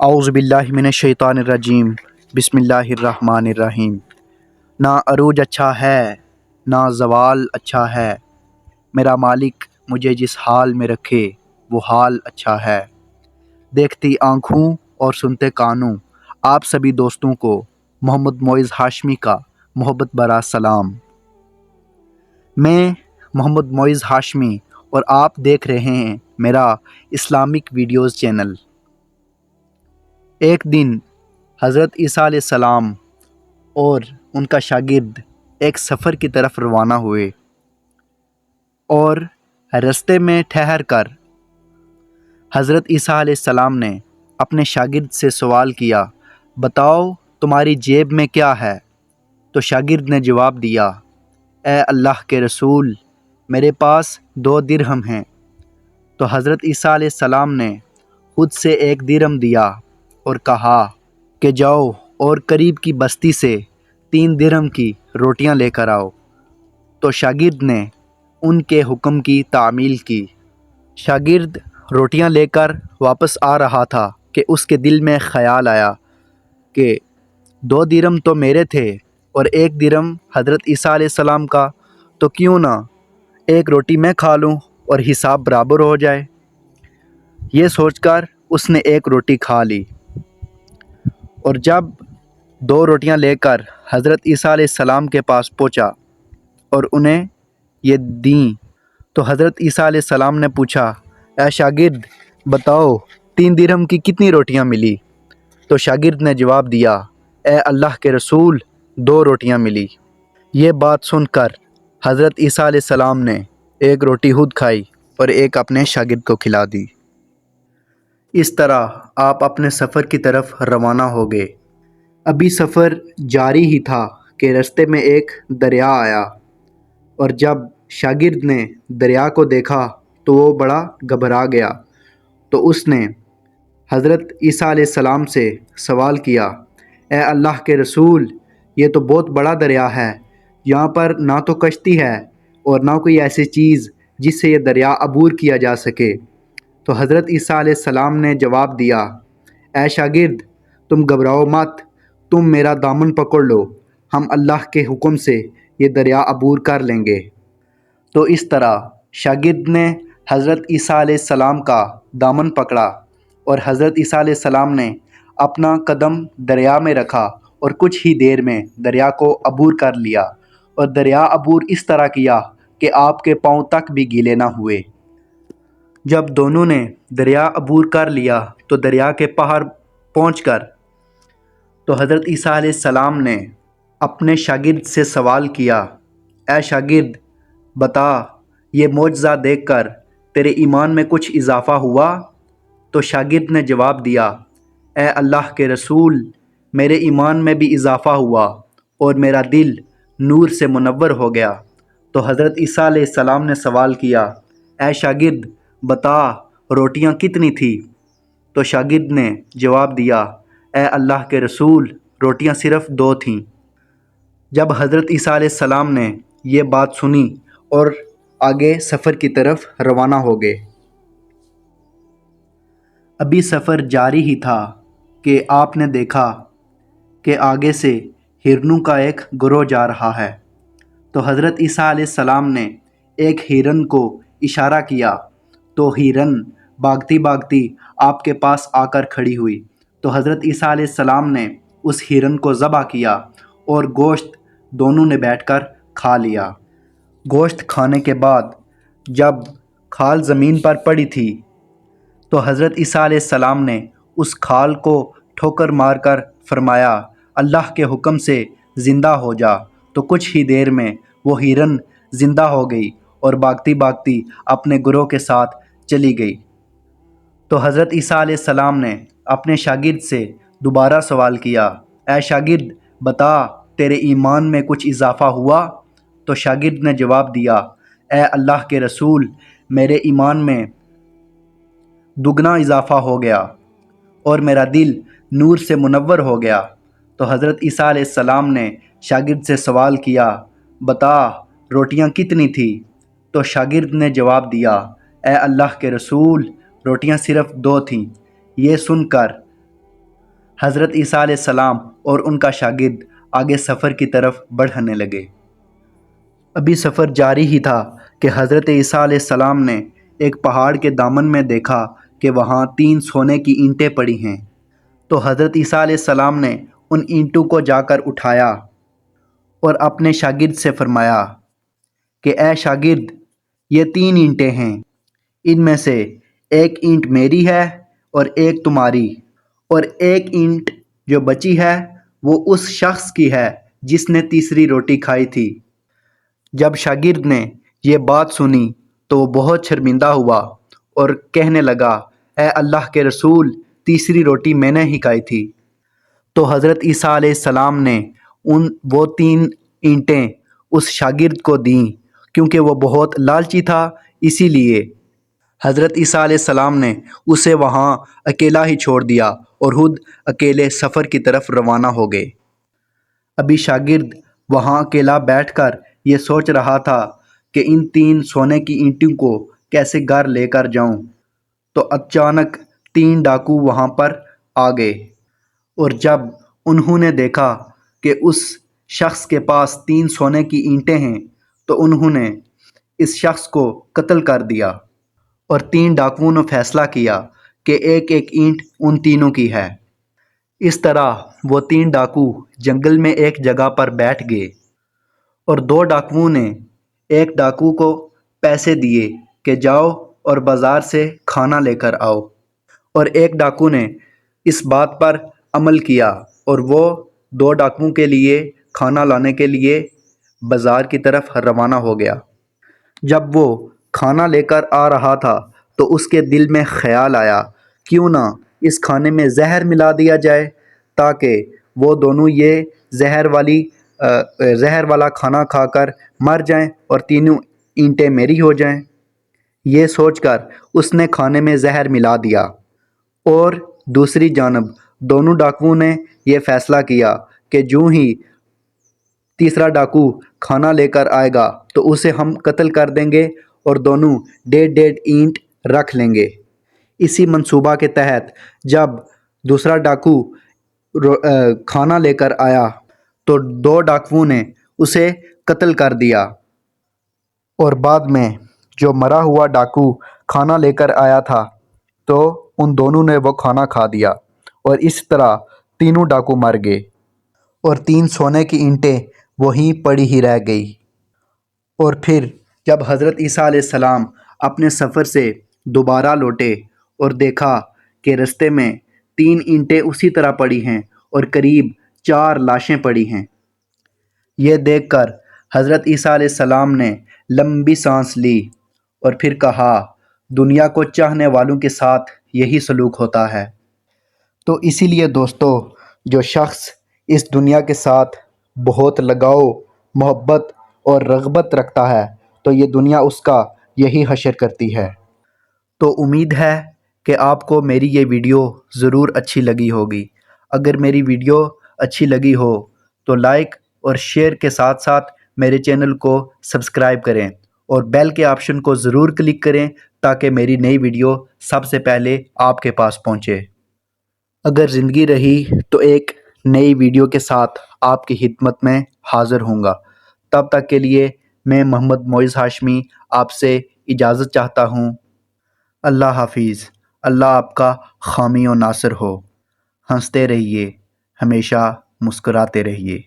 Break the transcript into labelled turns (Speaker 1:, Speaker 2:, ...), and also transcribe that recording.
Speaker 1: اعوذ باللہ من الشیطان الرجیم بسم اللہ الرحمن الرحیم۔ نہ عروج اچھا ہے نہ زوال اچھا ہے، میرا مالک مجھے جس حال میں رکھے وہ حال اچھا ہے۔ دیکھتی آنکھوں اور سنتے کانوں آپ سبھی دوستوں کو محمد معز ہاشمی کا محبت بھرا سلام۔ میں محمد معز ہاشمی اور آپ دیکھ رہے ہیں میرا اسلامک ویڈیوز چینل۔ ایک دن حضرت عیسیٰ علیہ السلام اور ان کا شاگرد ایک سفر کی طرف روانہ ہوئے اور رستے میں ٹھہر کر حضرت عیسیٰ علیہ السلام نے اپنے شاگرد سے سوال کیا، بتاؤ تمہاری جیب میں کیا ہے؟ تو شاگرد نے جواب دیا، اے اللہ کے رسول، میرے پاس 2 درہم ہیں۔ تو حضرت عیسیٰ علیہ السلام نے خود سے 1 درہم دیا اور کہا کہ جاؤ اور قریب کی بستی سے 3 درہم کی روٹیاں لے کر آؤ۔ تو شاگرد نے ان کے حکم کی تعمیل کی۔ شاگرد روٹیاں لے کر واپس آ رہا تھا کہ اس کے دل میں خیال آیا کہ 2 درہم تو میرے تھے اور 1 درہم حضرت عیسیٰ علیہ السلام کا، تو کیوں نہ 1 روٹی میں کھا لوں اور حساب برابر ہو جائے۔ یہ سوچ کر اس نے 1 روٹی کھا لی، اور جب 2 روٹیاں لے کر حضرت عیسیٰ علیہ السلام کے پاس پہنچا اور انہیں یہ دیں تو حضرت عیسیٰ علیہ السلام نے پوچھا، اے شاگرد بتاؤ 3 درہم کی کتنی روٹیاں ملی؟ تو شاگرد نے جواب دیا، اے اللہ کے رسول 2 روٹیاں ملی۔ یہ بات سن کر حضرت عیسیٰ علیہ السلام نے 1 روٹی خود کھائی اور 1 اپنے شاگرد کو کھلا دی۔ اس طرح آپ اپنے سفر کی طرف روانہ ہو گئے۔ ابھی سفر جاری ہی تھا کہ رستے میں ایک دریا آیا، اور جب شاگرد نے دریا کو دیکھا تو وہ بڑا گھبرا گیا۔ تو اس نے حضرت عیسیٰ علیہ السلام سے سوال کیا، اے اللہ کے رسول، یہ تو بہت بڑا دریا ہے، یہاں پر نہ تو کشتی ہے اور نہ کوئی ایسی چیز جس سے یہ دریا عبور کیا جا سکے۔ تو حضرت عیسیٰ علیہ السلام نے جواب دیا، اے شاگرد تم گھبراؤ مت، تم میرا دامن پکڑ لو، ہم اللہ کے حکم سے یہ دریا عبور کر لیں گے۔ تو اس طرح شاگرد نے حضرت عیسیٰ علیہ السلام کا دامن پکڑا اور حضرت عیسیٰ علیہ السلام نے اپنا قدم دریا میں رکھا اور کچھ ہی دیر میں دریا کو عبور کر لیا، اور دریا عبور اس طرح کیا کہ آپ کے پاؤں تک بھی گیلے نہ ہوئے۔ جب دونوں نے دریا عبور کر لیا تو دریا کے پار پہنچ کر تو حضرت عیسیٰ علیہ السلام نے اپنے شاگرد سے سوال کیا، اے شاگرد بتا، یہ معجزہ دیکھ کر تیرے ایمان میں کچھ اضافہ ہوا؟ تو شاگرد نے جواب دیا، اے اللہ کے رسول، میرے ایمان میں بھی اضافہ ہوا اور میرا دل نور سے منور ہو گیا۔ تو حضرت عیسیٰ علیہ السلام نے سوال کیا، اے شاگرد بتا، روٹیاں کتنی تھی؟ تو شاگرد نے جواب دیا، اے اللہ کے رسول، روٹیاں صرف 2 تھیں۔ جب حضرت عیسیٰ علیہ السلام نے یہ بات سنی اور آگے سفر کی طرف روانہ ہو گئے۔ ابھی سفر جاری ہی تھا کہ آپ نے دیکھا کہ آگے سے ہرنوں کا ایک گروہ جا رہا ہے۔ تو حضرت عیسیٰ علیہ السلام نے ایک ہرن کو اشارہ کیا تو ہرن بھاگتی بھاگتی آپ کے پاس آ کر کھڑی ہوئی۔ تو حضرت عیسیٰ علیہ السلام نے اس ہرن کو ذبح کیا اور گوشت دونوں نے بیٹھ کر کھا لیا۔ گوشت کھانے کے بعد جب کھال زمین پر پڑی تھی تو حضرت عیسیٰ علیہ السلام نے اس کھال کو ٹھوکر مار کر فرمایا، اللہ کے حکم سے زندہ ہو جا۔ تو کچھ ہی دیر میں وہ ہرن زندہ ہو گئی اور بھاگتی بھاگتی اپنے گروہ کے ساتھ چلی گئی۔ تو حضرت عیسیٰ علیہ السلام نے اپنے شاگرد سے دوبارہ سوال کیا، اے شاگرد بتا، تیرے ایمان میں کچھ اضافہ ہوا؟ تو شاگرد نے جواب دیا، اے اللہ کے رسول، میرے ایمان میں دگنا اضافہ ہو گیا اور میرا دل نور سے منور ہو گیا۔ تو حضرت عیسیٰ علیہ السلام نے شاگرد سے سوال کیا، بتا، روٹیاں کتنی تھی؟ تو شاگرد نے جواب دیا، اے اللہ کے رسول، روٹیاں صرف 2 تھیں۔ یہ سن کر حضرت عیسیٰ علیہ السلام اور ان کا شاگرد آگے سفر کی طرف بڑھنے لگے۔ ابھی سفر جاری ہی تھا کہ حضرت عیسیٰ علیہ السلام نے ایک پہاڑ کے دامن میں دیکھا کہ وہاں 3 سونے کی اینٹیں پڑی ہیں۔ تو حضرت عیسیٰ علیہ السلام نے ان اینٹوں کو جا کر اٹھایا اور اپنے شاگرد سے فرمایا کہ اے شاگرد، یہ 3 اینٹیں ہیں، ان میں سے ایک اینٹ میری ہے اور ایک تمہاری، اور ایک اینٹ جو بچی ہے وہ اس شخص کی ہے جس نے تیسری روٹی کھائی تھی۔ جب شاگرد نے یہ بات سنی تو وہ بہت شرمندہ ہوا اور کہنے لگا، اے اللہ کے رسول، تیسری روٹی میں نے ہی کھائی تھی۔ تو حضرت عیسیٰ علیہ السلام نے وہ 3 اینٹیں اس شاگرد کو دیں، کیونکہ وہ بہت لالچی تھا، اسی لیے حضرت عیسیٰ علیہ السلام نے اسے وہاں اکیلا ہی چھوڑ دیا اور خود اکیلے سفر کی طرف روانہ ہو گئے۔ ابھی شاگرد وہاں اکیلا بیٹھ کر یہ سوچ رہا تھا کہ ان 3 سونے کی اینٹوں کو کیسے گھر لے کر جاؤں، تو اچانک 3 ڈاکو وہاں پر آ گئے، اور جب انہوں نے دیکھا کہ اس شخص کے پاس 3 سونے کی اینٹیں ہیں تو انہوں نے اس شخص کو قتل کر دیا، اور 3 ڈاکوؤں نے فیصلہ کیا کہ ایک ایک اینٹ ان تینوں کی ہے۔ اس طرح وہ 3 ڈاکو جنگل میں ایک جگہ پر بیٹھ گئے، اور 2 ڈاکوؤں نے ایک ڈاکو کو پیسے دیے کہ جاؤ اور بازار سے کھانا لے کر آؤ، اور ایک ڈاکو نے اس بات پر عمل کیا اور وہ 2 ڈاکوؤں کے لیے کھانا لانے کے لیے بازار کی طرف روانہ ہو گیا۔ جب وہ کھانا لے کر آ رہا تھا تو اس کے دل میں خیال آیا، کیوں نہ اس کھانے میں زہر ملا دیا جائے تاکہ وہ دونوں یہ زہر والا کھانا کھا کر مر جائیں اور تینوں اینٹیں میری ہو جائیں۔ یہ سوچ کر اس نے کھانے میں زہر ملا دیا، اور دوسری جانب دونوں ڈاکوؤں نے یہ فیصلہ کیا کہ جو ہی تیسرا ڈاکو کھانا لے کر آئے گا تو اسے ہم قتل کر دیں گے اور دونوں 1.5 اینٹ رکھ لیں گے۔ اسی منصوبہ کے تحت جب دوسرا ڈاکو کھانا لے کر آیا تو 2 ڈاکوؤں نے اسے قتل کر دیا، اور بعد میں جو مرا ہوا ڈاکو کھانا لے کر آیا تھا تو ان دونوں نے وہ کھانا کھا دیا، اور اس طرح تینوں ڈاکو مر گئے، اور 3 سونے کی اینٹیں وہیں پڑی ہی رہ گئی۔ اور پھر جب حضرت عیسیٰ علیہ السلام اپنے سفر سے دوبارہ لوٹے اور دیکھا کہ رستے میں 3 اینٹیں اسی طرح پڑی ہیں اور قریب 4 لاشیں پڑی ہیں، یہ دیکھ کر حضرت عیسیٰ علیہ السلام نے لمبی سانس لی اور پھر کہا، دنیا کو چاہنے والوں کے ساتھ یہی سلوک ہوتا ہے۔ تو اسی لیے دوستو، جو شخص اس دنیا کے ساتھ بہت لگاؤ، محبت اور رغبت رکھتا ہے تو یہ دنیا اس کا یہی حشر کرتی ہے۔ تو امید ہے کہ آپ کو میری یہ ویڈیو ضرور اچھی لگی ہوگی۔ اگر میری ویڈیو اچھی لگی ہو تو لائک اور شیئر کے ساتھ ساتھ میرے چینل کو سبسکرائب کریں اور بیل کے آپشن کو ضرور کلک کریں تاکہ میری نئی ویڈیو سب سے پہلے آپ کے پاس پہنچے۔ اگر زندگی رہی تو ایک نئی ویڈیو کے ساتھ آپ کی خدمت میں حاضر ہوں گا۔ تب تک کے لیے میں محمد معز ہاشمی آپ سے اجازت چاہتا ہوں۔ اللہ حافظ۔ اللہ آپ کا حامی و ناصر ہو۔ ہنستے رہیے، ہمیشہ مسکراتے رہیے۔